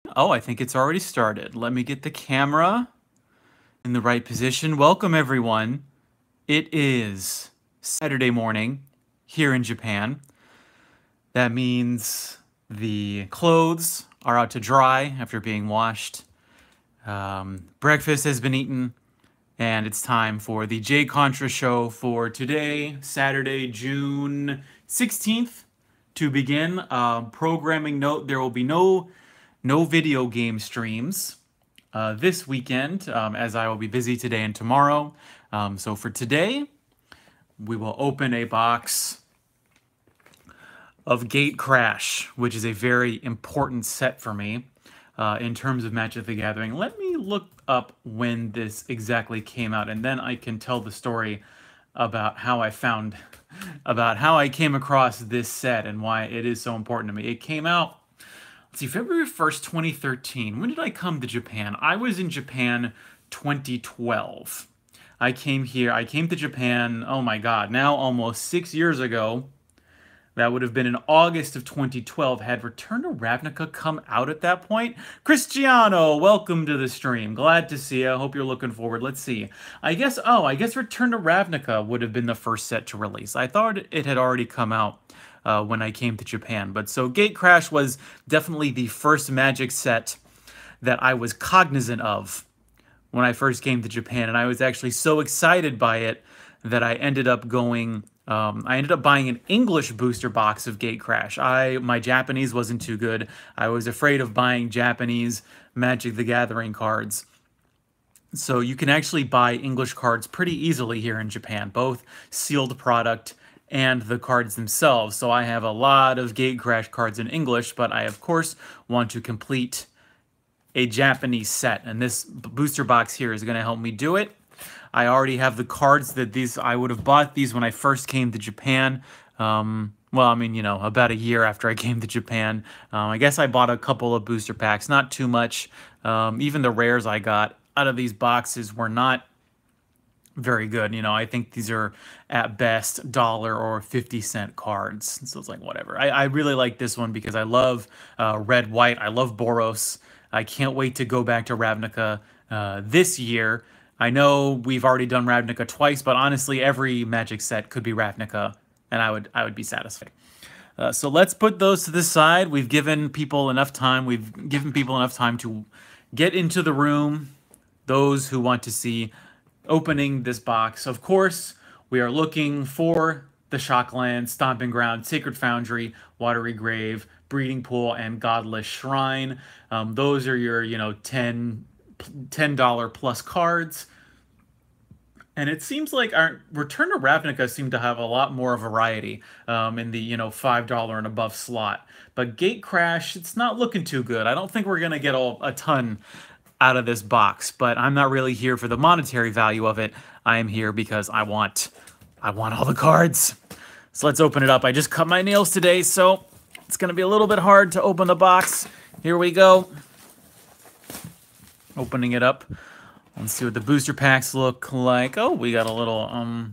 Oh, I think it's already started. Let me get the camera in the right position. Welcome, everyone. It is Saturday morning here in Japan. That means the clothes are out to dry after being washed. Breakfast has been eaten, and it's time for the Jay Contra show for today, Saturday, June 16th. To begin, programming note, there will be no video game streams this weekend, as I will be busy today and tomorrow. So for today, we will open a box of Gatecrash, which is a very important set for me in terms of Magic the Gathering. Let me look up when this exactly came out, and then I can tell the story about how I came across this set and why it is so important to me. It came out, let's see, February 1st, 2013. When did I come to Japan? I was in Japan 2012. I came to Japan, oh my god, now almost 6 years ago. That would have been in August of 2012. Had Return to Ravnica come out at that point? Cristiano, welcome to the stream. Glad to see you. Hope you're looking forward. Let's see. I guess Return to Ravnica would have been the first set to release. I thought it had already come out when I came to Japan. But so Gatecrash was definitely the first Magic set that I was cognizant of when I first came to Japan. And I was actually so excited by it that I ended up buying an English booster box of Gatecrash. My Japanese wasn't too good. I was afraid of buying Japanese Magic the Gathering cards. So you can actually buy English cards pretty easily here in Japan, both sealed product and the cards themselves. So I have a lot of Gatecrash cards in English, but I, of course, want to complete a Japanese set. And this booster box here is going to help me do it. I already have the cards I would have bought these when I first came to Japan. Well, I mean, about a year after I came to Japan. I guess I bought a couple of booster packs, not too much. Even the rares I got out of these boxes were not very good. I think these are at best $1 or 50-cent cards. So it's like, whatever. I really like this one because I love red, white. I love Boros. I can't wait to go back to Ravnica this year. I know we've already done Ravnica twice, but honestly, every Magic set could be Ravnica, and I would be satisfied. So let's put those to the side. We've given people enough time. We've given people enough time to get into the room. Those who want to see opening this box. Of course, we are looking for the Shockland, Stomping Ground, Sacred Foundry, Watery Grave, Breeding Pool, and Godless Shrine. Those are your, $10 plus cards. And it seems like our Return to Ravnica seemed to have a lot more variety in the, $5 and above slot. But Gatecrash, it's not looking too good. I don't think we're going to get a ton out of this box, but I'm not really here for the monetary value of it. I am here because I want all the cards. So let's open it up. I just cut my nails today, so it's going to be a little bit hard to open the box. Here we go. Opening it up. Let's see what the booster packs look like. Oh, we got a little I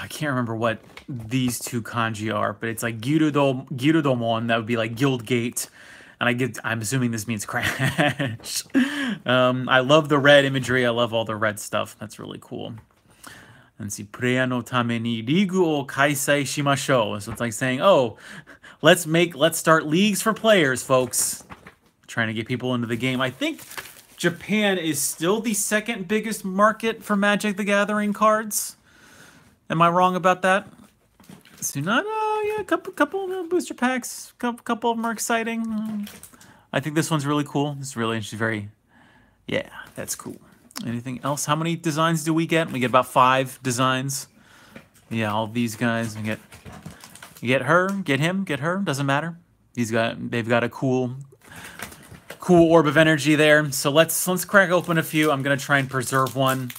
can't remember what these two kanji are, but it's like Gyurudomon. That would be like Guild Gate. And I'm assuming this means crash. I love the red imagery. I love all the red stuff. That's really cool. And see, Preya no tame ni ligu o kaisai shimashou. So it's like saying, oh, let's start leagues for players, folks. Trying to get people into the game. I think Japan is still the second biggest market for Magic the Gathering cards. Am I wrong about that? So yeah, a couple of booster packs, couple of them are exciting. I think this one's really cool. It's really interesting. Yeah, that's cool. Anything else? How many designs do we get? We get about 5 designs. Yeah, all these guys. You get her, get him, get her. Doesn't matter. They've got a cool orb of energy there. So let's crack open a few. I'm gonna try and preserve one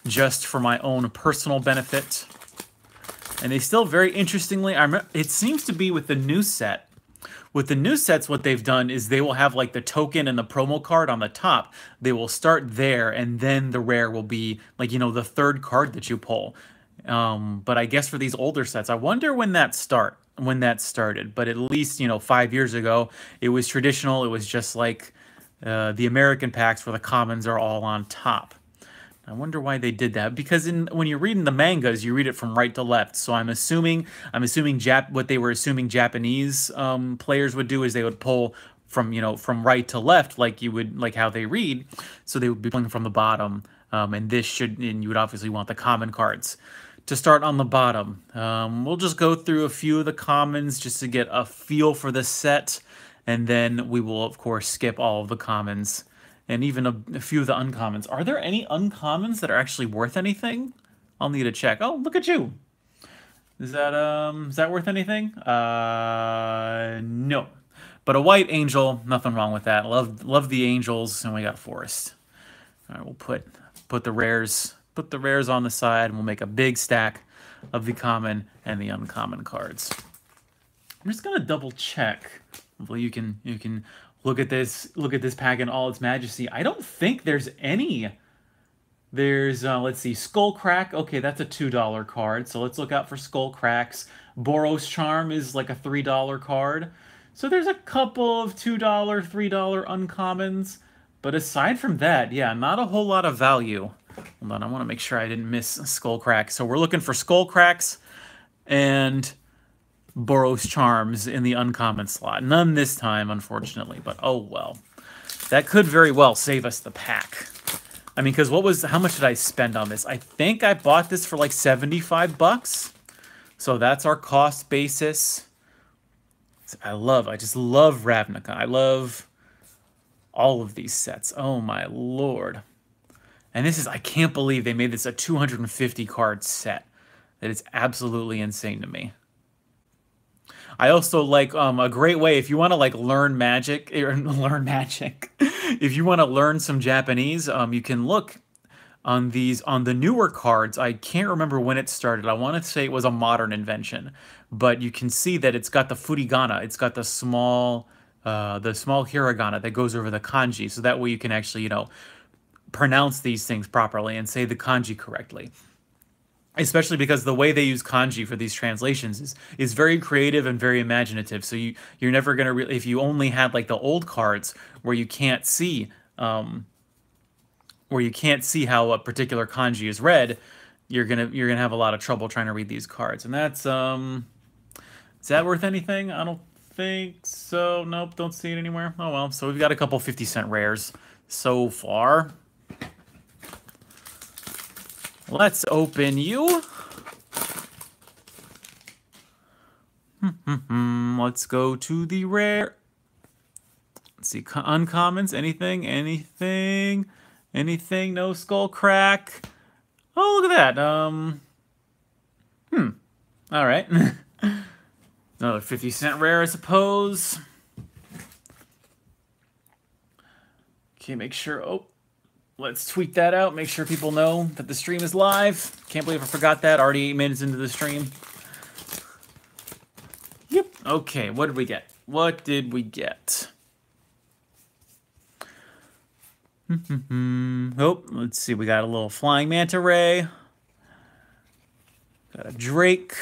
just for my own personal benefit. And they still, very interestingly, it seems to be with the new set. With the new sets, what they've done is they will have like the token and the promo card on the top. They will start there, and then the rare will be like, the third card that you pull. But I guess for these older sets, I wonder when that starts. started. But at least, 5 years ago, it was traditional. It was just like the American packs where the commons are all on top. I wonder why they did that. Because when you're reading the mangas, you read it from right to left. So I'm assuming what they were assuming Japanese players would do is they would pull from right to left, like how they read. So they would be pulling from the bottom. And you would obviously want the common cards to start on the bottom. We'll just go through a few of the commons just to get a feel for the set, and then we will of course skip all of the commons and even a few of the uncommons. Are there any uncommons that are actually worth anything? I'll need to check. Oh, look at you. Is that worth anything? No. But a white angel, nothing wrong with that. Love the angels, and we got forest. All right, we'll put the rares on the side, and we'll make a big stack of the common and the uncommon cards. I'm just gonna double check. Hopefully you can look at this pack in all its majesty. I don't think there's any. There's let's see, Skull Crack. Okay, that's a $2 card, so let's look out for Skull Cracks. Boros Charm is like a $3 card. So there's a couple of $2, $3 uncommons. But aside from that, yeah, not a whole lot of value. Hold on, I want to make sure I didn't miss Skull Cracks. So we're looking for Skull Cracks and Boros Charms in the uncommon slot. None this time, unfortunately, but oh well. That could very well save us the pack. I mean, because how much did I spend on this? I think I bought this for like 75 bucks. So that's our cost basis. I just love Ravnica. I love all of these sets. Oh my lord. And I can't believe they made this a 250 card set. That is absolutely insane to me. I also like a great way if you want to like learn magic. If you want to learn some Japanese, you can look on the newer cards. I can't remember when it started. I want to say it was a modern invention, but you can see that it's got the furigana. It's got the small hiragana that goes over the kanji, so that way you can actually pronounce these things properly and say the kanji correctly. Especially because the way they use kanji for these translations is very creative and very imaginative. So you're never gonna if you only had like the old cards where you can't see how a particular kanji is read, you're gonna have a lot of trouble trying to read these cards. And that's is that worth anything? I don't think so. Nope, don't see it anywhere. Oh well. So we've got a couple 50-cent rares so far. Let's open you. Let's go to the rare. Let's see, uncommons. Anything? No Skull Crack. Oh, look at that. All right. Another 50-cent rare, I suppose. Okay, make sure. Oh. Let's tweet that out, make sure people know that the stream is live. Can't believe I forgot that, already 8 minutes into the stream. Yep, okay, what did we get? Oh, let's see, we got a little Flying Manta Ray. Got a Drake.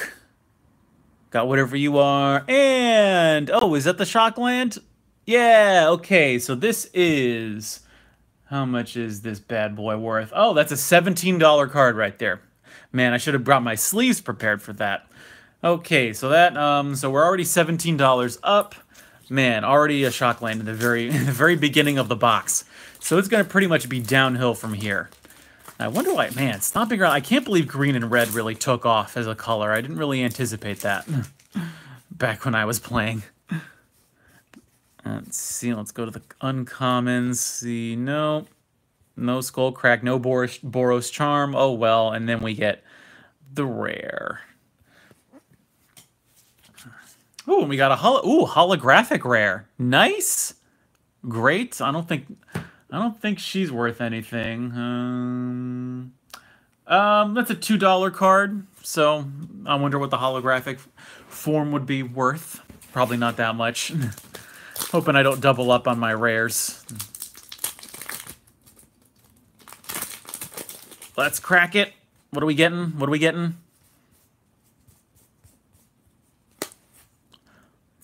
Got Whatever You Are. And, oh, is that the Shockland? Yeah, okay, so this is... How much is this bad boy worth? Oh, that's a $17 card right there. Man, I should have brought my sleeves prepared for that. Okay, so so we're already $17 up. Man, already a Shockland in the very beginning of the box. So it's gonna pretty much be downhill from here. I wonder why, man, Stomping Ground. I can't believe green and red really took off as a color. I didn't really anticipate that back when I was playing. Let's see, let's go to the uncommons. See, no Skull Crack, no Boros Charm. Oh well, and then we get the rare. Ooh, and we got a holographic rare. Nice, great. I don't think she's worth anything. That's a $2 card. So I wonder what the holographic form would be worth. Probably not that much. Hoping I don't double up on my rares. Let's crack it. What are we getting?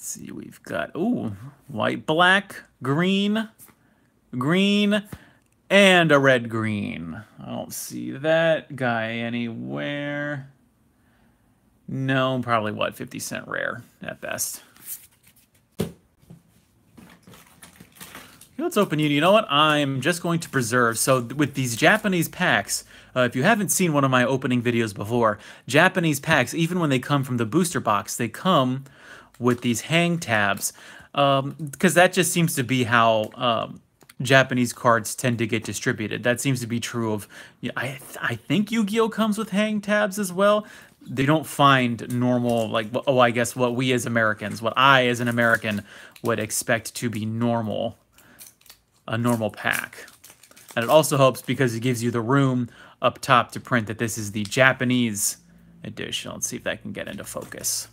see, we've got, ooh, white, black, green, green, and a red green. I don't see that guy anywhere. No, probably what, 50-cent rare at best. Let's open you. You know what? I'm just going to preserve. So with these Japanese packs, if you haven't seen one of my opening videos before, Japanese packs, even when they come from the booster box, they come with these hang tabs. Because that just seems to be how Japanese cards tend to get distributed. That seems to be true of, I think Yu-Gi-Oh! Comes with hang tabs as well. They don't find normal, like, oh, I guess what we as Americans, what I as an American would expect to be normal. A normal pack. And it also helps because it gives you the room up top to print that this is the Japanese edition. Let's see if that can get into focus.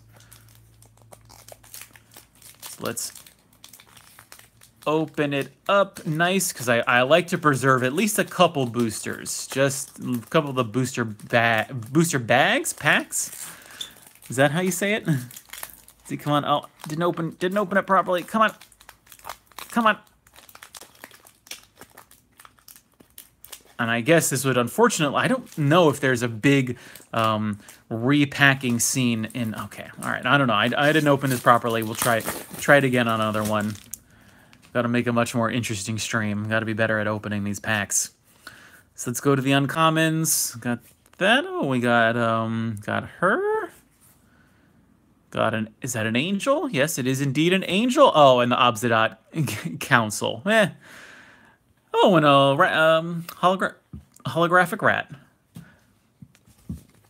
So let's open it up nice, because I like to preserve at least a couple boosters. Just a couple of the booster bags? Packs? Is that how you say it? See, come on. Oh, didn't open it properly. Come on. Come on. And I guess this would, unfortunately, I don't know if there's a big repacking scene in, okay, all right, I don't know. I didn't open this properly. We'll try it again on another one. Got to make a much more interesting stream. Got to be better at opening these packs. So let's go to the uncommons. Got that. Oh, we got her. Got an, is that an angel? Yes, it is indeed an angel. Oh, and the Obsidian Council. Oh, and a holographic rat.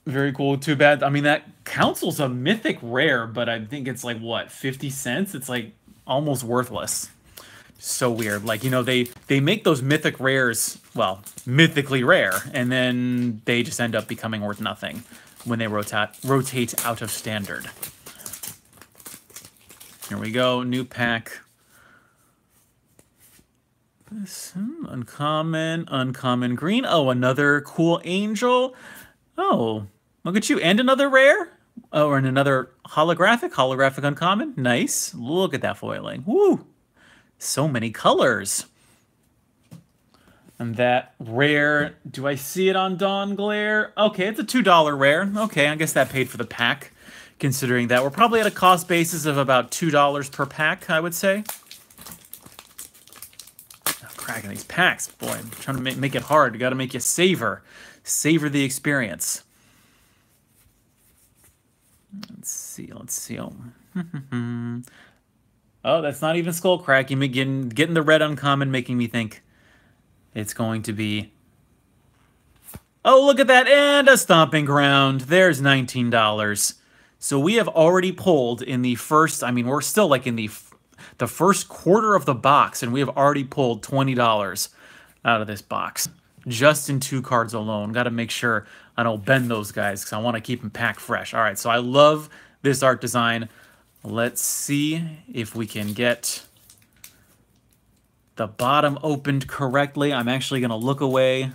Very cool. Too bad. I mean, that Council's a mythic rare, but I think it's like, what, 50 cents? It's like almost worthless. So weird. Like, you know, they make those mythic rares, well, mythically rare, and then they just end up becoming worth nothing when they rotate out of standard. Here we go. New pack. This uncommon green. Oh, another cool angel. Oh, look at you. And another rare. Oh, and another holographic uncommon. Nice. Look at that foiling. Woo. So many colors. And that rare, do I see it on Dawn Glare? Okay, it's a $2 rare. Okay, I guess that paid for the pack, considering that we're probably at a cost basis of about $2 per pack, I would say. Cracking these packs, boy, I'm trying to make it hard. You got to make you savor the experience. Let's see. Oh, that's not even Skullcrack. You getting the red uncommon, making me think it's going to be. Oh, look at that, and a Stomping Ground. There's $19. So we have already pulled in the first. I mean, we're still like in the first quarter of the box, and we have already pulled $20 out of this box. Just in 2 cards alone. Got to make sure I don't bend those guys, because I want to keep them packed fresh. All right, so I love this art design. Let's see if we can get the bottom opened correctly. I'm actually going to look away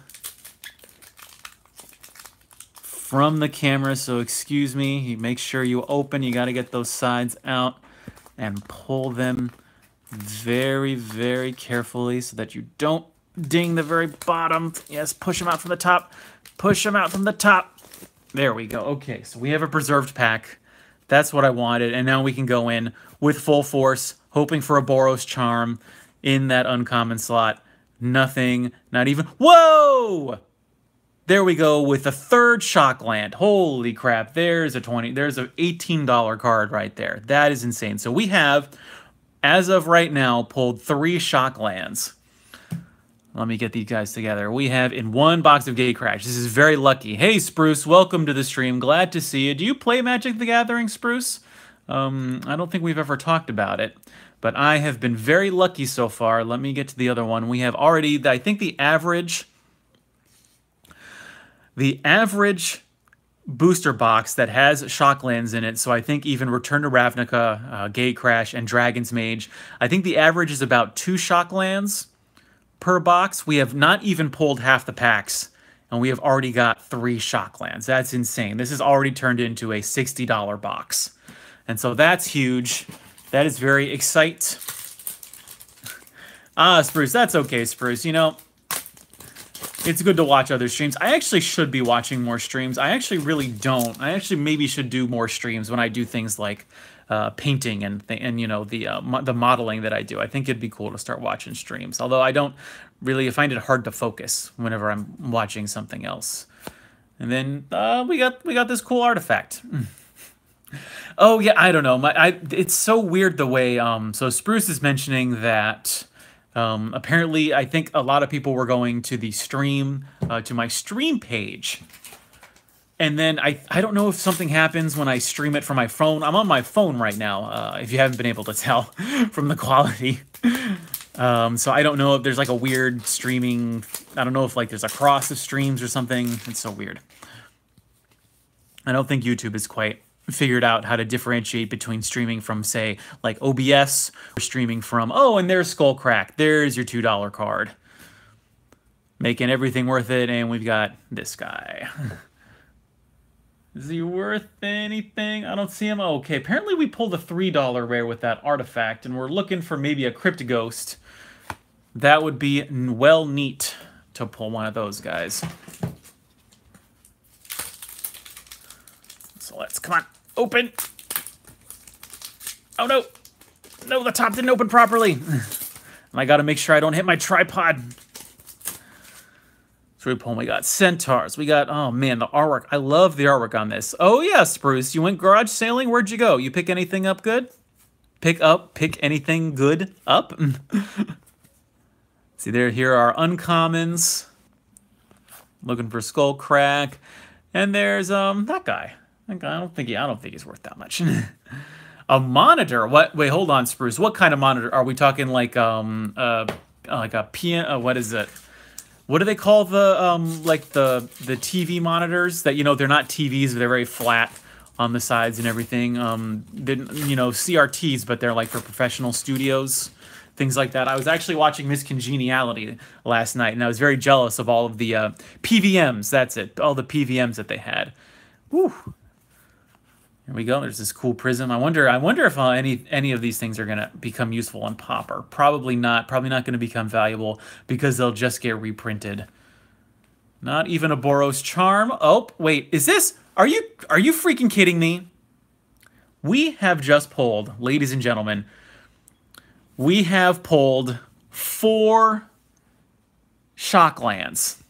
from the camera, so excuse me. You make sure you open. You got to get those sides out and pull them very, very carefully so that you don't ding the very bottom. Yes, push them out from the top. Push them out from the top. There we go. Okay, so we have a preserved pack. That's what I wanted. And now we can go in with full force, hoping for a Boros Charm in that uncommon slot. Nothing, not even. Whoa! There we go with the third Shockland. Holy crap. There's a $18 card right there. That is insane. So we have, as of right now, pulled 3 Shocklands. Let me get these guys together. We have in 1 box of Gatecrash. This is very lucky. Hey, Spruce, welcome to the stream. Glad to see you. Do you play Magic the Gathering, Spruce? I don't think we've ever talked about it, but I have been very lucky so far. Let me get to the other one. We have already, I think the average booster box that has Shocklands in it, so I think even Return to Ravnica, Gatecrash, and Dragon's Mage, I think the average is about 2 Shocklands per box. We have not even pulled half the packs, and we have already got 3 Shocklands. That's insane. This has already turned into a $60 box. And so that's huge. That is very excite. Ah, Spruce, that's okay, Spruce. You know, it's good to watch other streams. I actually should be watching more streams. I actually really don't. I actually maybe should do more streams when I do things like painting and you know, the modeling that I do. I think it'd be cool to start watching streams. Although I don't really, I find it hard to focus whenever I'm watching something else. And then we got this cool artifact. Oh yeah, I don't know. It's so weird the way. So Spruce is mentioning that apparently I think a lot of people were going to the stream to my stream page, and then I don't know if something happens when I stream it from my phone. I'm on my phone right now. If you haven't been able to tell from the quality. So I don't know if there's like a weird streaming. I don't know if like there's a cross of streams or something. It's so weird. I don't think YouTube is quite figured out how to differentiate between streaming from, say, like OBS, or streaming from, oh, and there's Skullcrack. There's your $2 card. Making everything worth it, and we've got this guy. Is he worth anything? I don't see him. Oh, okay, apparently we pulled a $3 rare with that artifact, and we're looking for maybe a Crypt Ghost. That would be well neat to pull one of those guys. So let's, come on, open. Oh no, no, the top didn't open properly. And I gotta make sure I don't hit my tripod. So we pull, we got centaurs, we got, oh man, the artwork. I love the artwork on this. Oh yeah, Spruce, you went garage sailing? Where'd you go? You pick anything up good? Pick anything good up? See, here are uncommons. Looking for Skullcrack. And there's that guy. I don't think he's worth that much. A monitor? What? Wait, hold on, Spruce. What kind of monitor? Are we talking like a piano? What is it? What do they call the like the TV monitors that, you know, they're not TVs, but they're very flat on the sides and everything. They're, you know, CRTs, but they're like for professional studios, things like that. I was actually watching Miss Congeniality last night, and I was very jealous of all of the PVMs. That's it, all the PVMs that they had. Woo. Here we go. There's this cool prism. I wonder if any of these things are gonna become useful on Pauper. Probably not. Probably not going to become valuable because they'll just get reprinted. Not even a Boros Charm. Oh wait, is this? Are you freaking kidding me? We have just pulled, ladies and gentlemen. We have pulled 4 Shocklands.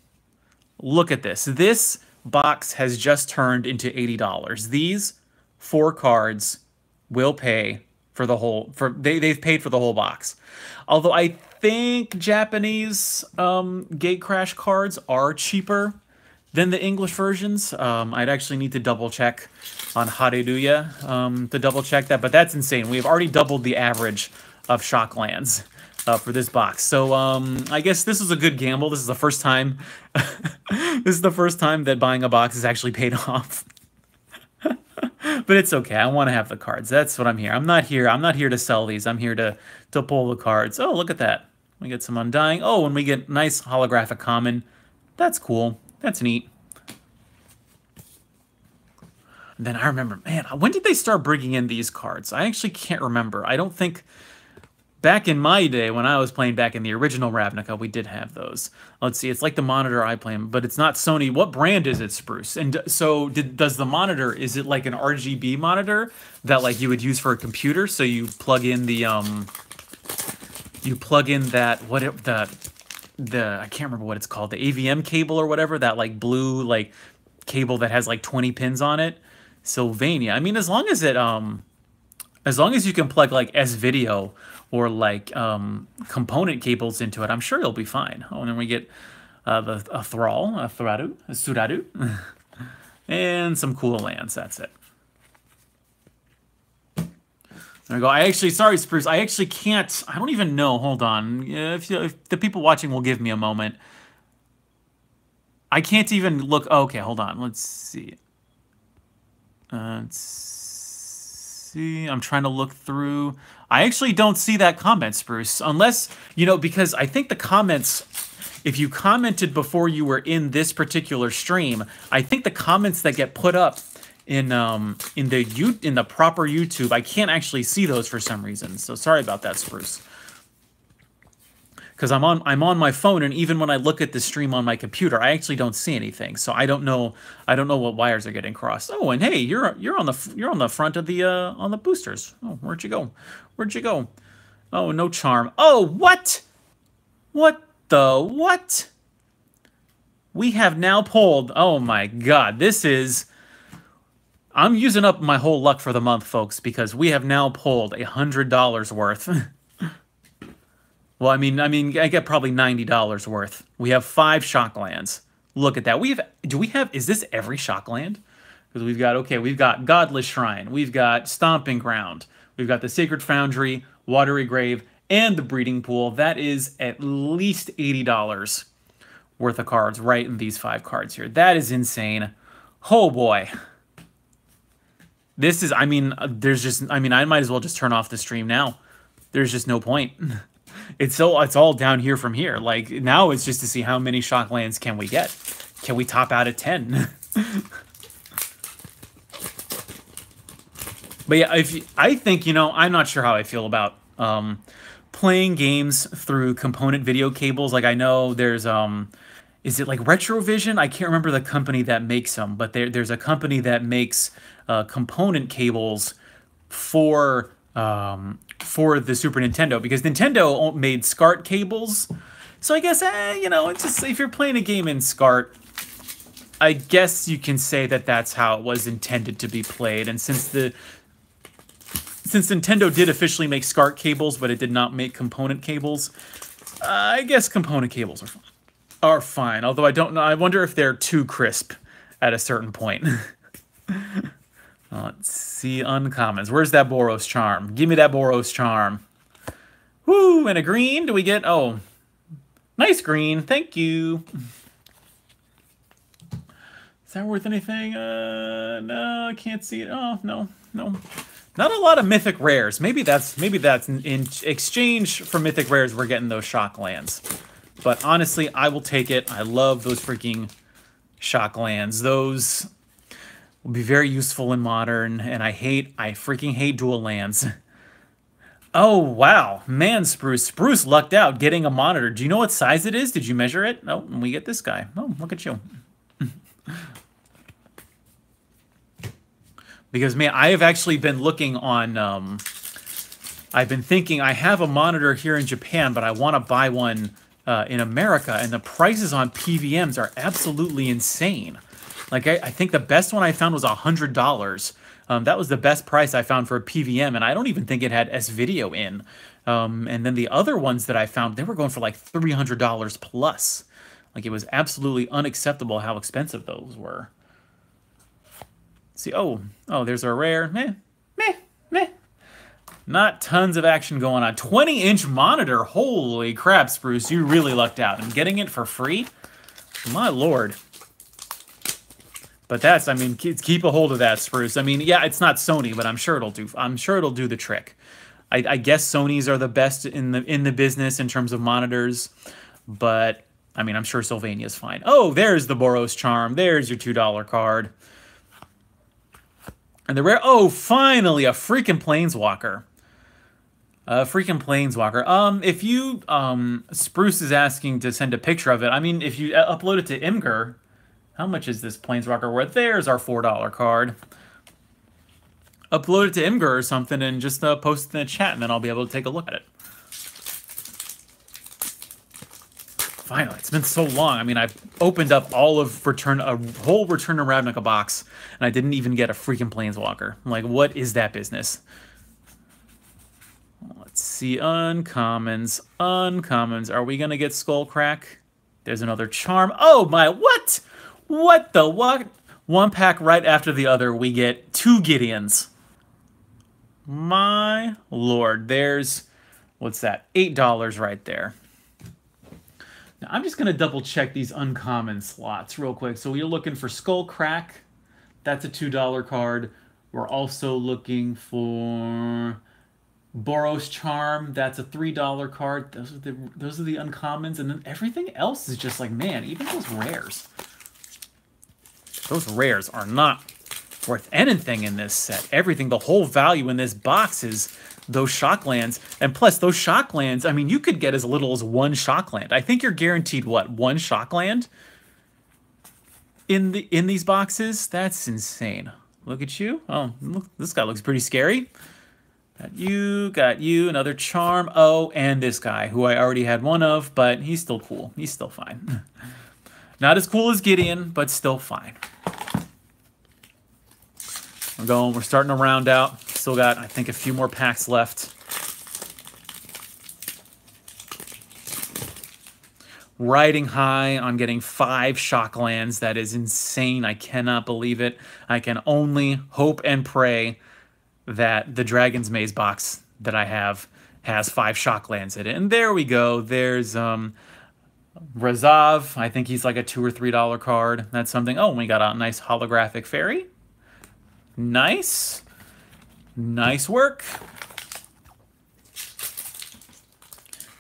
Look at this. This box has just turned into $80. These 4 cards will pay for the whole, they've paid for the whole box. Although I think Japanese Gatecrash cards are cheaper than the English versions. I'd actually need to double check on Hallelujah to double check that, but that's insane. We've already doubled the average of Shocklands for this box. So I guess this is a good gamble. This is the first time this is the first time that buying a box has actually paid off. But it's okay. I want to have the cards. That's what I'm here. I'm not here to sell these. I'm here to pull the cards. Oh, look at that. We get some Undying. Oh, and we get nice holographic common. That's cool. That's neat. And then I remember, man, when did they start bringing in these cards? I actually can't remember. I don't think back in my day, when I was playing back in the original Ravnica, we did have those. Let's see, it's like the monitor I play, but it's not Sony. What brand is it, Spruce? And so does the monitor, is it like an RGB monitor that like you would use for a computer? So you plug in the, I can't remember what it's called, the AVM cable or whatever, that like blue like cable that has like 20 pins on it. Sylvania. I mean, as long as you can plug like S-Video or like component cables into it, I'm sure you'll be fine. Oh, and then we get a Thrall, a Suradu, and some cool lands. That's it. There we go. Sorry, Spruce, I actually can't, I don't even know. Hold on. If the people watching will give me a moment. I can't even look. Okay, hold on. Let's see. Let's see. I'm trying to look through. I actually don't see that comment, Spruce, unless, you know, because I think the comments, if you commented before you were in this particular stream, I think the comments that get put up in the proper YouTube, I can't actually see those for some reason. So sorry about that, Spruce. Because I'm on my phone, and even when I look at the stream on my computer, I actually don't see anything. So I don't know what wires are getting crossed. Oh, and hey, you're on the front of the on the boosters. Oh, where'd you go? Where'd you go? Oh, no charm. Oh, what? What the what? We have now pulled. Oh my God, this is. I'm using up my whole luck for the month, folks, because we have now pulled $100 worth. Well, I mean, I get probably $90 worth. We have 5 shock lands. Look at that. Is this every shock land? Because we've got Godless Shrine. We've got Stomping Ground. We've got the Sacred Foundry, Watery Grave, and the Breeding Pool. That is at least $80 worth of cards right in these 5 cards here. That is insane. Oh, boy. This is, I might as well just turn off the stream now. There's just no point. It's all down here from here. Like, now it's just to see how many shock lands can we get. Can we top out at 10? But yeah, I think, I'm not sure how I feel about playing games through component video cables. Like, I know there's is it like Retrovision? I can't remember the company that makes them, but there's a company that makes component cables for the Super Nintendo, because Nintendo made SCART cables. So I guess, it's just, if you're playing a game in SCART, I guess you can say that that's how it was intended to be played. And since Nintendo did officially make SCART cables, but it did not make component cables, I guess component cables are fine. Although I don't know. I wonder if they're too crisp at a certain point. Let's see, uncommons. Where's that Boros Charm? Give me that Boros Charm. Woo, and a green. Do we get... Oh, nice green. Thank you. Is that worth anything? No, I can't see it. Oh, no. Not a lot of mythic rares. Maybe that's in exchange for mythic rares, we're getting those shock lands. But honestly, I will take it. I love those freaking shock lands. Those will be very useful in Modern, and I freaking hate dual lands. Oh, wow. Man, Spruce lucked out getting a monitor. Do you know what size it is? Did you measure it? Oh, and we get this guy. Oh, look at you. Because, man, I have actually been looking on... I've been thinking I have a monitor here in Japan, but I want to buy one in America, and the prices on PVMs are absolutely insane. Like, I think the best one I found was $100. That was the best price I found for a PVM, and I don't even think it had S-Video in. And then the other ones that I found, they were going for like $300 plus. Like, it was absolutely unacceptable how expensive those were. See, oh, there's our rare. Meh. Not tons of action going on. 20-inch monitor. Holy crap, Spruce. You really lucked out. And getting it for free? My lord. But that's, keep a hold of that, Spruce. Yeah, it's not Sony, but I'm sure it'll do the trick. I guess Sony's are the best in the business in terms of monitors, but I'm sure Sylvania's fine. Oh, there's the Boros Charm. There's your $2 card. And the rare, oh, finally a freaking Planeswalker. If you Spruce is asking to send a picture of it. If you upload it to Imgur, how much is this Planeswalker worth? There's our $4 card. Upload it to Imgur or something and just post it in the chat, and then I'll be able to take a look at it. Finally, it's been so long. I've opened up all of a whole Return to Ravnica box, and I didn't even get a freaking Planeswalker. I'm like, what is that business? Let's see, uncommons. Are we gonna get Skullcrack? There's another charm. Oh my, what? What the what? One pack right after the other, we get 2 Gideons. My lord, there's, what's that? $8 right there. Now, I'm just gonna double check these uncommon slots real quick. So you're looking for Skullcrack. That's a $2 card. We're also looking for Boros Charm. That's a $3 card. Those are the uncommons, and then everything else is just like, man, even those rares. Those rares are not worth anything in this set. Everything, the whole value in this box is those shock lands. And plus, those shock lands, I mean, you could get as little as 1 shock land. I think you're guaranteed, what, 1 shock land in these boxes? That's insane. Look at you. Oh, look, this guy looks pretty scary. Got you, another charm. Oh, and this guy, who I already had one of, but he's still cool. He's still fine. Not as cool as Gideon, but still fine. We're starting to round out. Still got, I think, a few more packs left. Riding high on getting 5 shock lands. That is insane. I cannot believe it. I can only hope and pray that the Dragon's Maze box that I have has 5 shock lands in it. And there we go. There's Razav. I think he's like a $2 or $3 card. That's something. Oh, we got a nice holographic fairy. Nice. Nice work.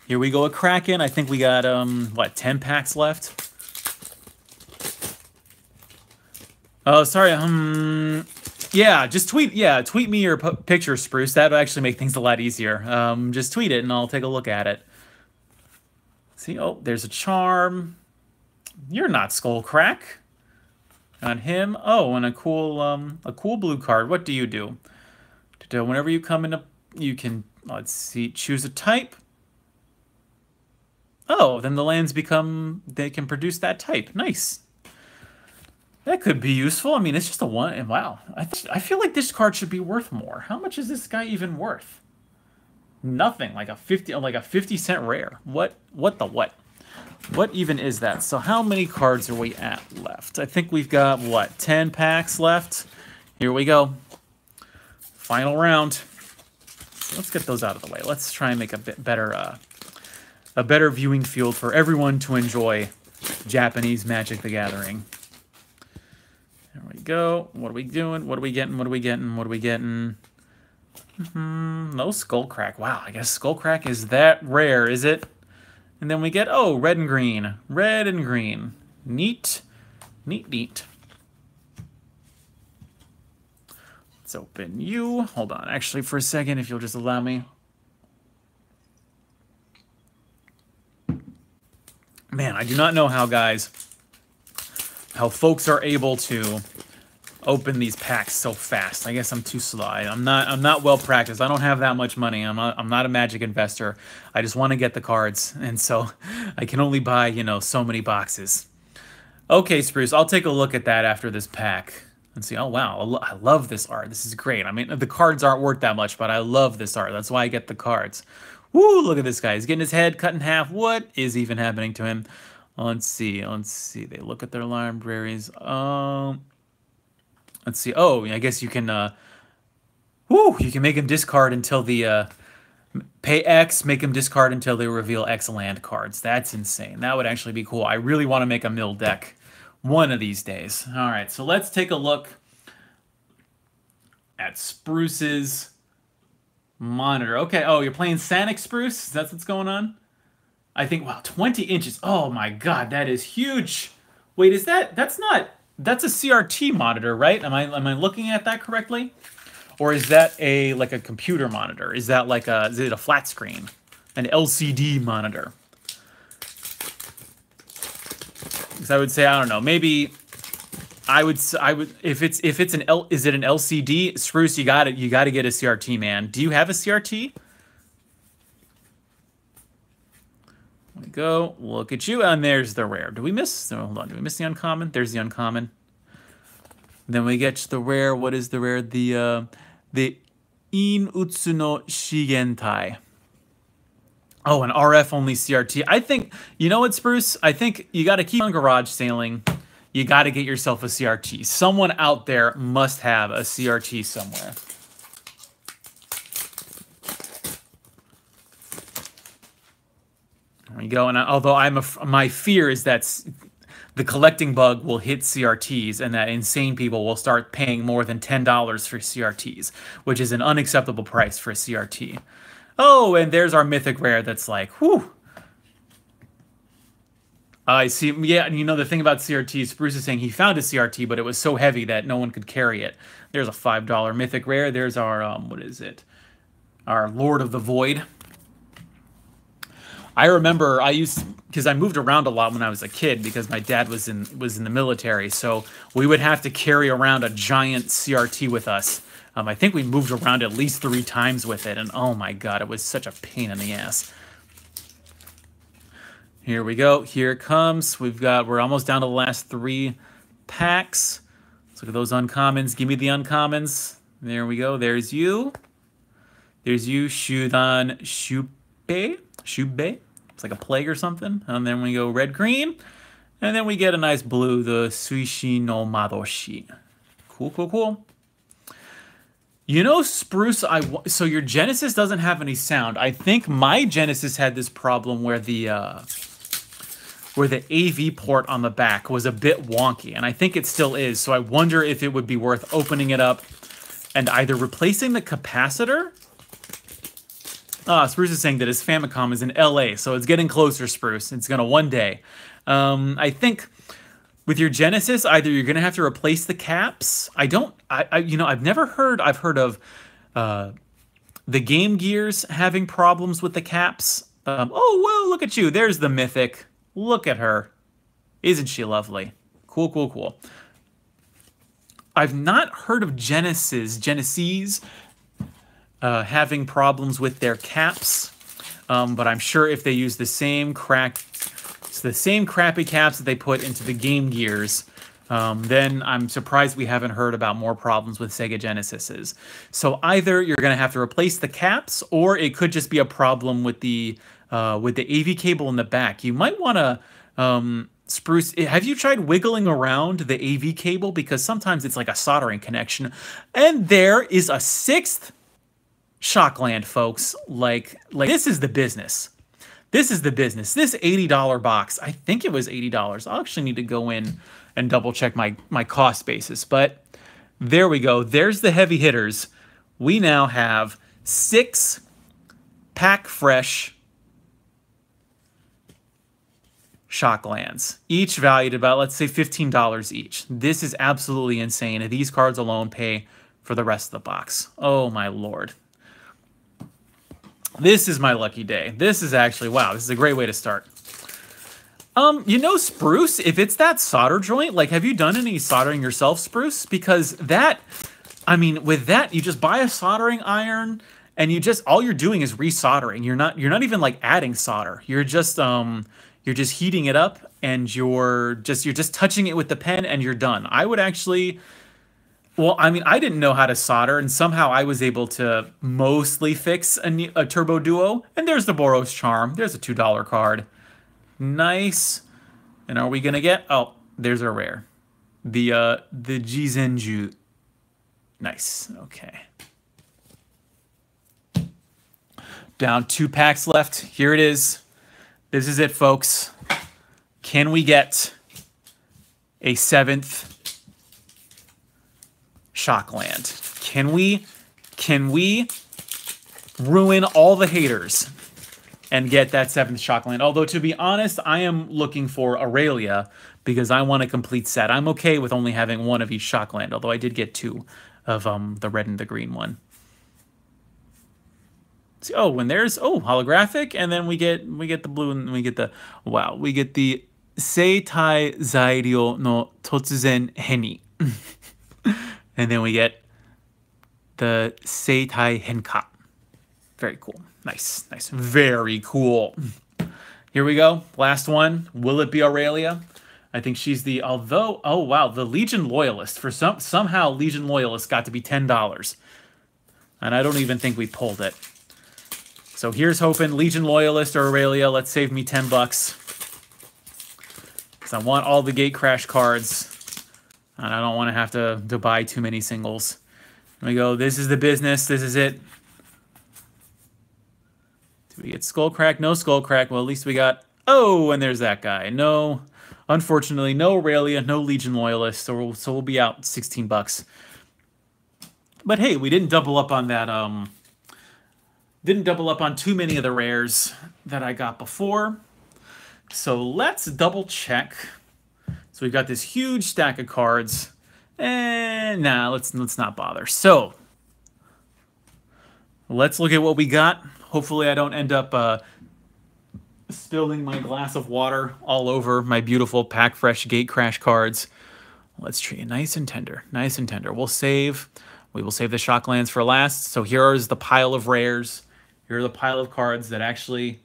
Here we go, a Kraken. I think we got, what, 10 packs left? Oh, sorry. Yeah, just tweet me your picture, Spruce. That would actually make things a lot easier. Just tweet it and I'll take a look at it. See, oh, there's a charm. You're not Skullcrack. On him. Oh, and a cool blue card. What do you do? Whenever you come in, you can, let's see, choose a type. Oh, then the lands they can produce that type. Nice. That could be useful. I mean, it's just a 1. Wow. I feel like this card should be worth more. How much is this guy even worth? Nothing. Like a 50-cent rare. What the what? What even is that? So how many cards are we at left? I think we've got, what, 10 packs left? Here we go. Final round. Let's get those out of the way. Let's try and make a bit better, a better viewing field for everyone to enjoy Japanese Magic the Gathering. There we go. What are we doing? What are we getting? What are we getting? What are we getting? No Skullcrack. Wow, I guess Skullcrack is that rare, is it? And then we get, oh, red and green. Red and green. Neat. Neat, neat. Let's open you. Hold on, actually, for a second, if you'll just allow me. Man, I do not know how folks are able to open these packs so fast. I guess I'm too slow. I'm not well practiced. I don't have that much money. I'm not a Magic investor. I just want to get the cards, and so I can only buy, you know, so many boxes. Okay, Spruce, I'll take a look at that after this pack and see. Oh wow, I love this art. This is great. I mean, the cards aren't worth that much, but I love this art. That's why I get the cards. Woo! Look at this guy. He's getting his head cut in half. What is even happening to him? Let's see. Let's see. They look at their libraries. Let's see. Oh, I guess you can. You can make him discard until the pay X. Make him discard until they reveal X land cards. That's insane. That would actually be cool. I really want to make a mill deck one of these days. All right. So let's take a look at Spruce's monitor. Okay. Oh, you're playing Sanic, Spruce? That's what's going on. I think. Wow, 20 inches. Oh my God, that is huge. Wait, is that? That's not. That's a CRT monitor, right? Am I looking at that correctly? Or is that like a computer monitor? Is that like is it a flat screen? An LCD monitor? Because I would say, I don't know, maybe I would if it's is it an LCD? Spruce, you got to get a CRT, man. Do you have a CRT? There we go. Look at you. And there's the rare. Do we miss? No, hold on. Do we miss the uncommon? There's the uncommon. Then we get to the rare. What is the rare? The In-Utsu no Shigentai. Oh, an RF only CRT. I think, you know what, Spruce? I think you got to keep on garage sailing. You got to get yourself a CRT. Someone out there must have a CRT somewhere. There you go. And although my fear is that the collecting bug will hit CRTs and that insane people will start paying more than $10 for CRTs, which is an unacceptable price for a CRT. Oh, and there's our mythic rare that's like, whew. I see. Yeah, and you know the thing about CRT, Spruce is saying he found a CRT, but it was so heavy that no one could carry it. There's a $5 Mythic Rare. There's our, what is it? Our Lord of the Void. I remember because I moved around a lot when I was a kid because my dad was in the military, so we would have to carry around a giant CRT with us. I think we moved around at least 3 times with it, and oh my god, it was such a pain in the ass. Here we go. Here it comes. We're almost down to the last 3 packs. Let's look at those uncommons. Give me the uncommons. There we go. There's you. There's you, Shudan Shube. It's like a plague or something. And then we go red, green. And then we get a nice blue, the Suishi no Madoshi. Cool, cool, cool. You know, Spruce, so your Genesis doesn't have any sound. I think my Genesis had this problem where the AV port on the back was a bit wonky, and I think it still is. So I wonder if it would be worth opening it up and either replacing the capacitor. Spruce is saying that his Famicom is in LA, so it's getting closer, Spruce. It's gonna one day. I think with your Genesis, either you're gonna have to replace the caps. I've never heard. I've heard of the Game Gears having problems with the caps. Oh well, look at you. There's the Mythic. Look at her. Isn't she lovely? Cool, cool, cool. I've not heard of Genesis having problems with their caps, but I'm sure if they use the same crappy caps that they put into the Game Gears, then I'm surprised we haven't heard about more problems with Sega Genesises. So either you're going to have to replace the caps, or it could just be a problem with the AV cable in the back. You might want to, Spruce, have you tried wiggling around the AV cable? Because sometimes it's like a soldering connection. And there is a 6th Shockland, folks. Like this is the business. This is the business. This $80 box, I think it was $80. I'll actually need to go in and double check my cost basis. But there we go. There's the heavy hitters. We now have 6 pack fresh Shocklands, each valued about, let's say, $15 each. This is absolutely insane. These cards alone pay for the rest of the box. Oh my lord. This is my lucky day. This is actually, wow, this is a great way to start. You know, Spruce, if it's that solder joint, like, have you done any soldering yourself, Spruce? Because that, I mean, with that, you just buy a soldering iron and all you're doing is resoldering. You're not even like adding solder. You're just heating it up and you're just touching it with the pen and you're done. I would actually, well, I mean, I didn't know how to solder, and somehow I was able to mostly fix a Turbo Duo. And there's the Boros Charm. There's a $2 card. Nice. And are we gonna get? Oh, there's our rare, the Jizenju. Nice. Okay. Down 2 packs left. Here it is. This is it, folks. Can we get a 7th Shockland? Can we ruin all the haters and get that 7th Shockland? Although, to be honest, I am looking for Aurelia because I want a complete set. I'm okay with only having 1 of each Shockland, although I did get 2 of the red and the green one. See, oh, when there's holographic, and then we get the blue, and we get the Seitai Zairyo no Totsuzen Heni. And then we get the Seitai Henka. Very cool. Nice, nice. Very cool. Here we go. Last one. Will it be Aurelia? I think she's the, oh wow, the Legion Loyalist. For somehow Legion Loyalist got to be $10. And I don't even think we pulled it. So here's hoping Legion Loyalist or Aurelia. Let's save me $10. Because I want all the Gatecrash cards. And I don't want to have to buy too many singles. Here we go. This is the business. This is it. Do we get Skullcrack? No Skullcrack. Well, at least we got... Oh, and there's that guy. No, unfortunately, no Aurelia, no Legion Loyalist. So we'll be out $16. But hey, we didn't double up on that... Didn't double up on too many of the rares that I got before. So let's double check. So we've got this huge stack of cards. And nah, let's not bother. So let's look at what we got. Hopefully I don't end up spilling my glass of water all over my beautiful Pack Fresh Gatecrash cards. Let's treat it nice and tender. Nice and tender. We will save the Shocklands for last. So here is the pile of rares. Here are the pile of cards that actually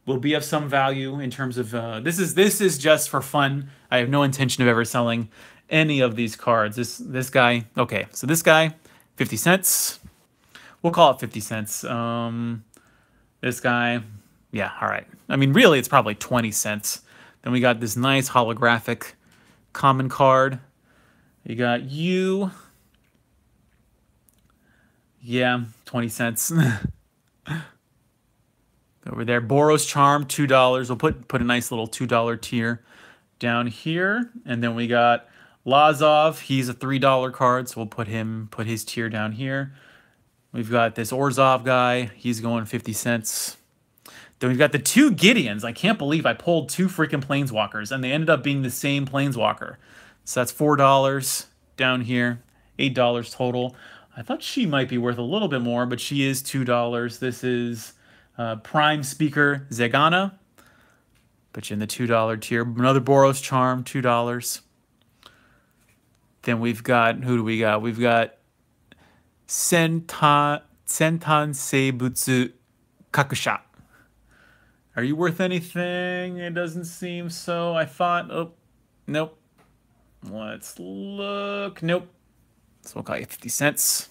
will be of some value in terms of this is just for fun. I have no intention of ever selling any of these cards. This guy, okay, so this guy, 50 cents. We'll call it 50 cents. This guy, yeah, all right. I mean, really, it's probably 20 cents. Then we got this nice holographic common card. You got you. Yeah, 20 cents. Over there, Boros Charm, $2. We'll put a nice little $2 tier down here. And then we got Lazov. He's a $3 card, so we'll put his tier down here. We've got this Orzhov guy. He's going 50 cents. Then we've got the two Gideons. I can't believe I pulled two freaking Planeswalkers, and they ended up being the same Planeswalker. So that's $4 down here, $8 total. I thought she might be worth a little bit more, but she is $2. This is Prime Speaker Zegana. Put you in the $2 tier. Another Boros Charm, $2. Then we've got, who do we got? We've got Sentan Seibutsu Kakusha. Are you worth anything? It doesn't seem so. I thought, oh, nope. Let's look. Nope. So we'll call you 50 cents.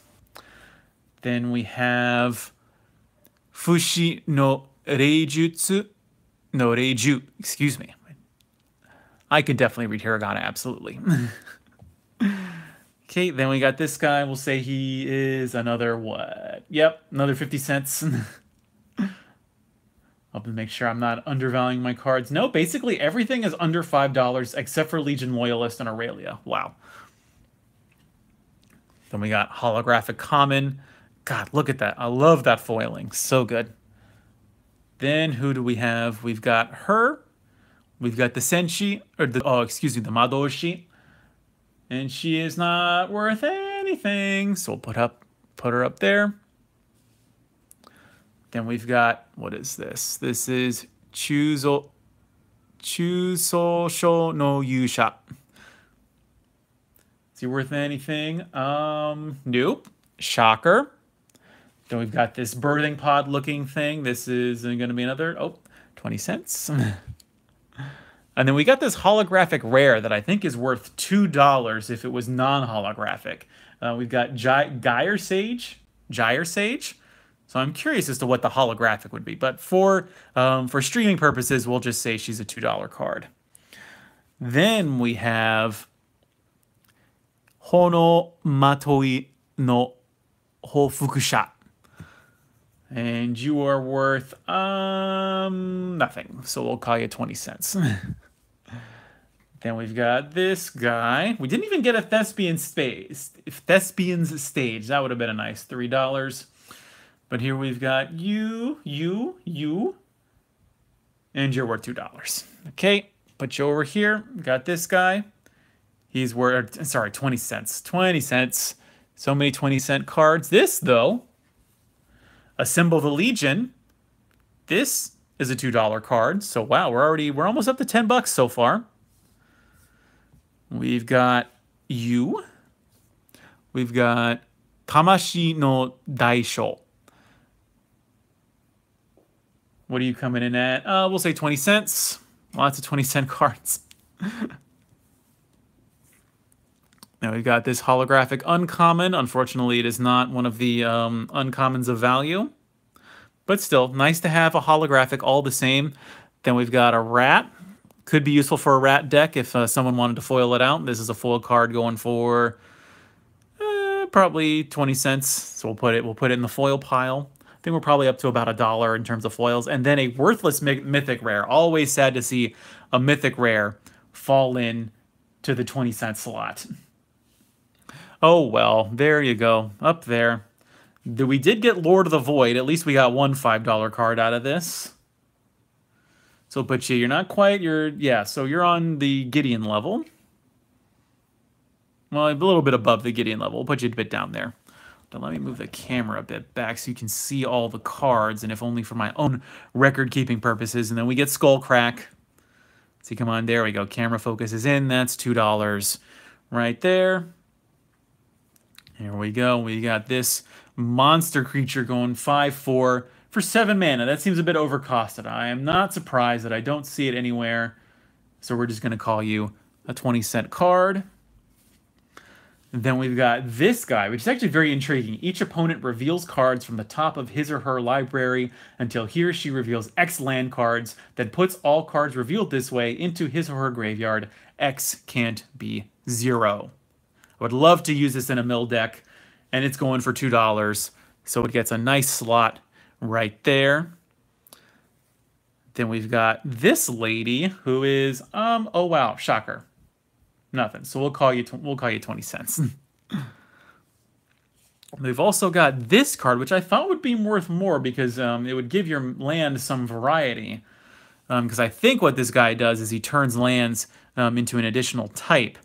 Then we have Fushi no Reijutsu. No, Reiju. Excuse me. I could definitely read hiragana, absolutely. Okay, then we got this guy. We'll say he is another what? Yep, another 50 cents. I'll make sure I'm not undervaluing my cards. No, basically everything is under $5 except for Legion Loyalist and Aurelia. Wow. Then we got Holographic Common. God, look at that. I love that foiling. So good. Then who do we have? We've got her. We've got the Senshi, or the, oh, excuse me, the Madoshi. And she is not worth anything. So we'll put her up there. Then we've got, what is this? This is Chusosho no Yusha. Is he worth anything? Nope. Shocker. Then we've got this birthing pod looking thing. This is going to be another, 20 cents. And then we got this holographic rare that I think is worth $2 if it was non-holographic. We've got Gyre Sage. So I'm curious as to what the holographic would be. But for streaming purposes, we'll just say she's a $2 card. Then we have Hono Matoi no Hofukusha. And you are worth nothing. So we'll call you 20 cents. Then we've got this guy. We didn't even get a Thespian's Stage. That would have been a nice $3. But here we've got you, and you're worth $2. Okay, put you over here. Got this guy. He's worth, sorry, 20 cents. 20 cents. So many 20-cent cards. This, though, Assemble the Legion. This is a $2 card. So, wow, we're almost up to $10 so far. We've got you. We've got Tamashi no Daisho. What are you coming in at? We'll say 20 cents. Lots of 20-cent cards. Now we've got this holographic uncommon. Unfortunately, it is not one of the uncommons of value. But still, nice to have a holographic all the same. Then we've got a rat. Could be useful for a rat deck if someone wanted to foil it out. This is a foil card going for probably 20 cents. So we'll put it in the foil pile. I think we're probably up to about $1 in terms of foils. And then a worthless mythic rare. Always sad to see a mythic rare fall in to the 20-cent slot. Oh, well, there you go. Up there. We did get Lord of the Void. At least we got one $5 card out of this. So, but you're not quite, yeah, so you're on the Gideon level. Well, a little bit above the Gideon level. We'll put you a bit down there. But let me move the camera a bit back so you can see all the cards, and if only for my own record-keeping purposes. And then we get Skullcrack. See, come on, there we go. Camera focus is in. That's $2 right there. Here we go. We got this monster creature going 5/4 for 7 mana. That seems a bit overcosted. I am not surprised that I don't see it anywhere. So we're just going to call you a 20-cent card. Then we've got this guy, which is actually very intriguing. Each opponent reveals cards from the top of his or her library until he or she reveals X land cards, then puts all cards revealed this way into his or her graveyard. X can't be 0. I would love to use this in a mill deck, and it's going for $2, so it gets a nice slot right there. Then we've got this lady who is, oh wow, shocker. Nothing. So we'll call you 20 cents. We've also got this card, which I thought would be worth more because it would give your land some variety. Because I think what this guy does is he turns lands into an additional type.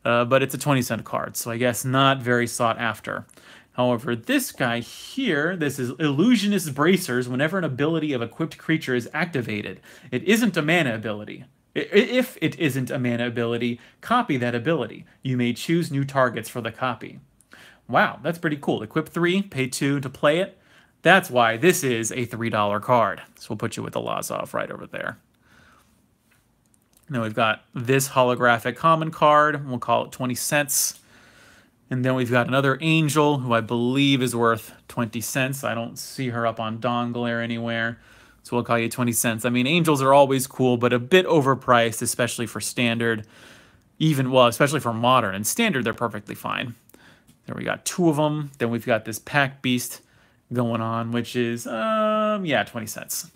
But it's a 20-cent card, so I guess not very sought after. However, this guy here, this is Illusionist Bracers. Whenever an ability of equipped creature is activated, it isn't a mana ability. If it isn't a mana ability, copy that ability. You may choose new targets for the copy. Wow, that's pretty cool. Equip 3, pay 2 to play it. That's why this is a $3 card. So we'll put you with the Lazov right over there. Then we've got this holographic common card. We'll call it 20 cents. And then we've got another Angel, who I believe is worth 20 cents. I don't see her up on Donglare anywhere. So we'll call you 20 cents. I mean, Angels are always cool, but a bit overpriced, especially for Standard. Especially for Modern. And Standard, they're perfectly fine. There we got 2 of them. Then we've got this Pack Beast going on, which is, yeah, 20 cents.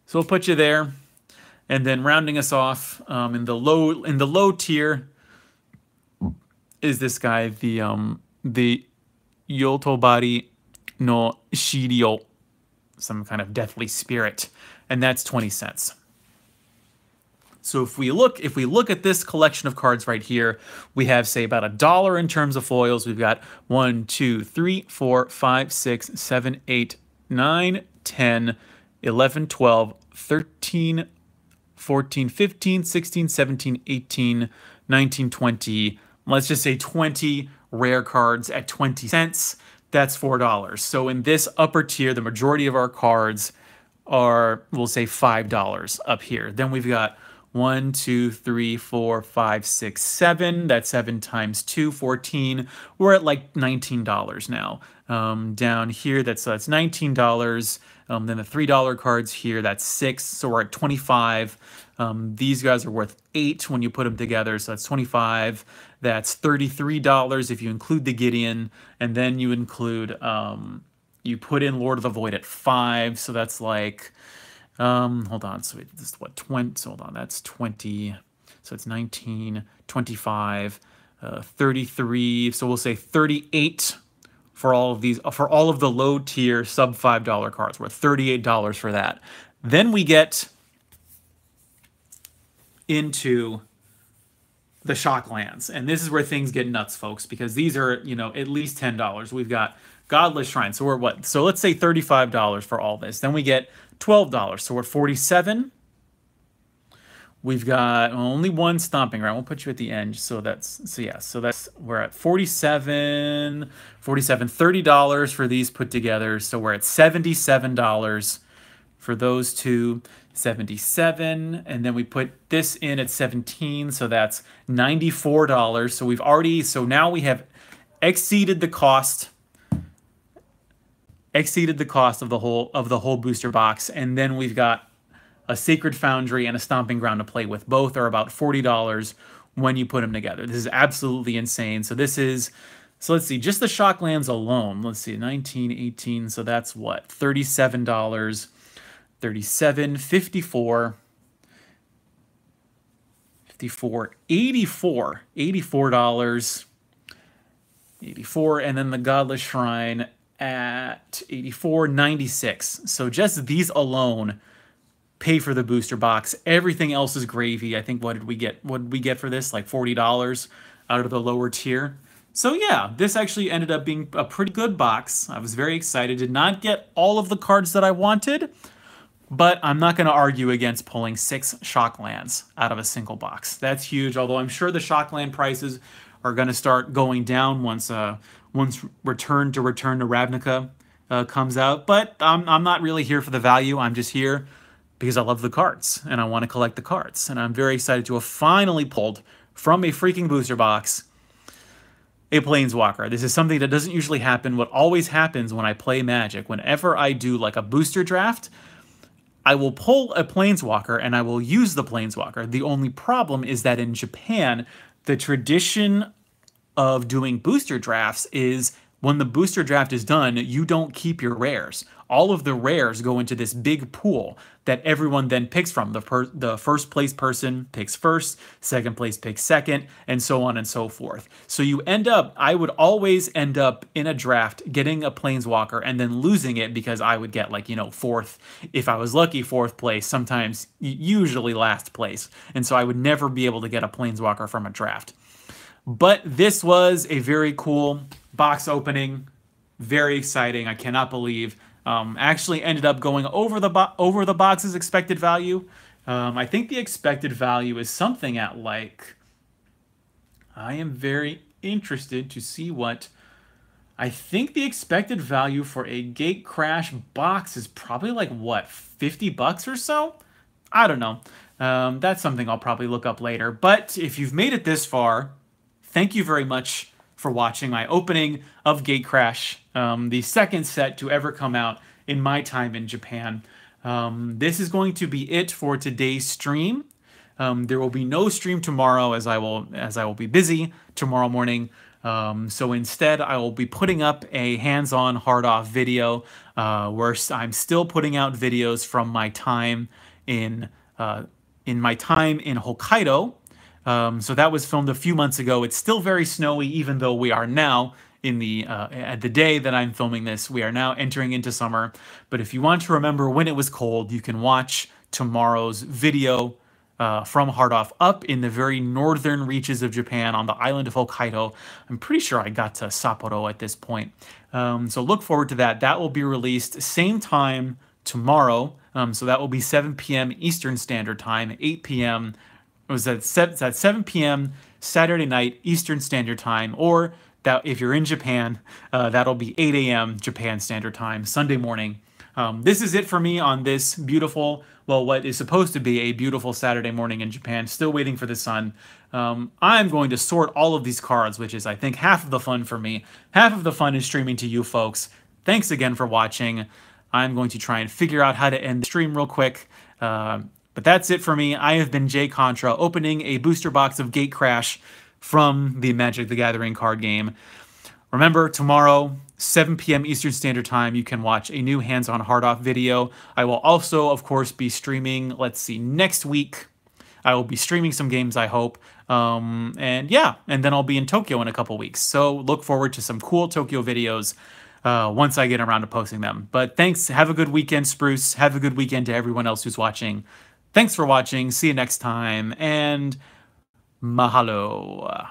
So we'll put you there. And then rounding us off in the low tier is this guy, the Yotobari no Shirio, some kind of deathly spirit, and that's 20 cents. So if we look at this collection of cards right here, we have, say, about $1 in terms of foils. We've got 1, 2, 3, 4, 5, 6, 7, 8, 9, 10, 11, 12, 13, 14, 15, 16, 17, 18, 19, 20. Let's just say 20 rare cards at 20 cents. That's $4. So in this upper tier, the majority of our cards are, we'll say, $5 up here. Then we've got 1, 2, 3, 4, 5, 6, 7. That's 7 times 2, 14. We're at like $19 now. Down here, that's $19. Then the $3 cards here, that's 6. So we're at 25. These guys are worth 8 when you put them together. So that's 25. That's $33 if you include the Gideon. And then you include, you put in Lord of the Void at 5. So that's like, hold on. So this is what, 20? So hold on. That's 20. So it's 19, 25, 33. So we'll say 38 for all of these, for all of the low tier sub $5 cards. We're at $38 for that. Then we get into the shock lands, and this is where things get nuts, folks, because these are, you know, at least $10. We've got Godless Shrine, so we're what? So let's say $35 for all this. Then we get $12, so we're at $47. We've got only one Stomping Ground. We'll put you at the end, so that's, so yeah, so that's, we're at $47, $30 for these put together, so we're at $77 for those two. 77, and then we put this in at 17, so that's $94. So we've already, so now we have exceeded the cost of the whole booster box, and then we've got a Sacred Foundry and a Stomping Ground to play with. Both are about $40 when you put them together. This is absolutely insane. So this is, so let's see, just the shock lands alone, let's see, 19, 18, so that's what, $37, 37, 54, 54, 84, $84, 84, and then the Godless Shrine at 84, 96. So just these alone pay for the booster box. Everything else is gravy. I think what did we get? What did we get for this? Like $40 out of the lower tier. So yeah, this actually ended up being a pretty good box. I was very excited. Did not get all of the cards that I wanted, but I'm not going to argue against pulling 6 shock lands out of a single box. That's huge, although I'm sure the shock land prices are going to start going down once Return to Ravnica comes out. But I'm not really here for the value. I'm just here because I love the cards and I want to collect the cards. And I'm very excited to have finally pulled from a freaking booster box a Planeswalker. This is something that doesn't usually happen. What always happens when I play Magic, whenever I do like a booster draft, I will pull a Planeswalker and I will use the Planeswalker. The only problem is that in Japan, the tradition of doing booster drafts is when the booster draft is done, you don't keep your rares. All of the rares go into this big pool that everyone then picks from. The first place person picks first, second place picks second, and so on and so forth. So you end up, I would always end up in a draft getting a Planeswalker and then losing it because I would get like, you know, fourth, if I was lucky, fourth place, sometimes usually last place. And so I would never be able to get a Planeswalker from a draft. But this was a very cool box opening, very exciting. I cannot believe. Actually ended up going over the box's expected value. I think the expected value is something at like. I am very interested to see what. I think the expected value for a Gatecrash box is probably like what, $50 or so. I don't know. That's something I'll probably look up later. But if you've made it this far, thank you very much for watching my opening of Gatecrash, the second set to ever come out in my time in Japan. This is going to be it for today's stream. There will be no stream tomorrow as I will be busy tomorrow morning. So instead, I will be putting up a hands-on, hard-off video where I'm still putting out videos from my time in Hokkaido. So that was filmed a few months ago. It's still very snowy, even though we are now in the at the day that I'm filming this, we are now entering into summer. But if you want to remember when it was cold, you can watch tomorrow's video from Hard Off up in the very northern reaches of Japan on the island of Hokkaido. I'm pretty sure I got to Sapporo at this point. So look forward to that. That will be released same time tomorrow. So that will be 7 p.m. Eastern Standard Time, 8 p.m. It's at 7 p.m. Saturday night Eastern Standard Time, or that if you're in Japan, that'll be 8 a.m. Japan Standard Time, Sunday morning. This is it for me on this beautiful, well, what is supposed to be a beautiful Saturday morning in Japan. Still waiting for the sun. I'm going to sort all of these cards, which is, I think, half of the fun for me. Half of the fun is streaming to you folks. Thanks again for watching. I'm going to try and figure out how to end the stream real quick. But that's it for me. I have been Jay Contra, opening a booster box of Gatecrash from the Magic the Gathering card game. Remember, tomorrow, 7 p.m. Eastern Standard Time, you can watch a new hands-on hard-off video. I will also, of course, be streaming, let's see, next week. I will be streaming some games, I hope. And yeah, and then I'll be in Tokyo in a couple weeks. So look forward to some cool Tokyo videos once I get around to posting them. But thanks. Have a good weekend, Spruce. Have a good weekend to everyone else who's watching. Thanks for watching. See you next time. And mahalo.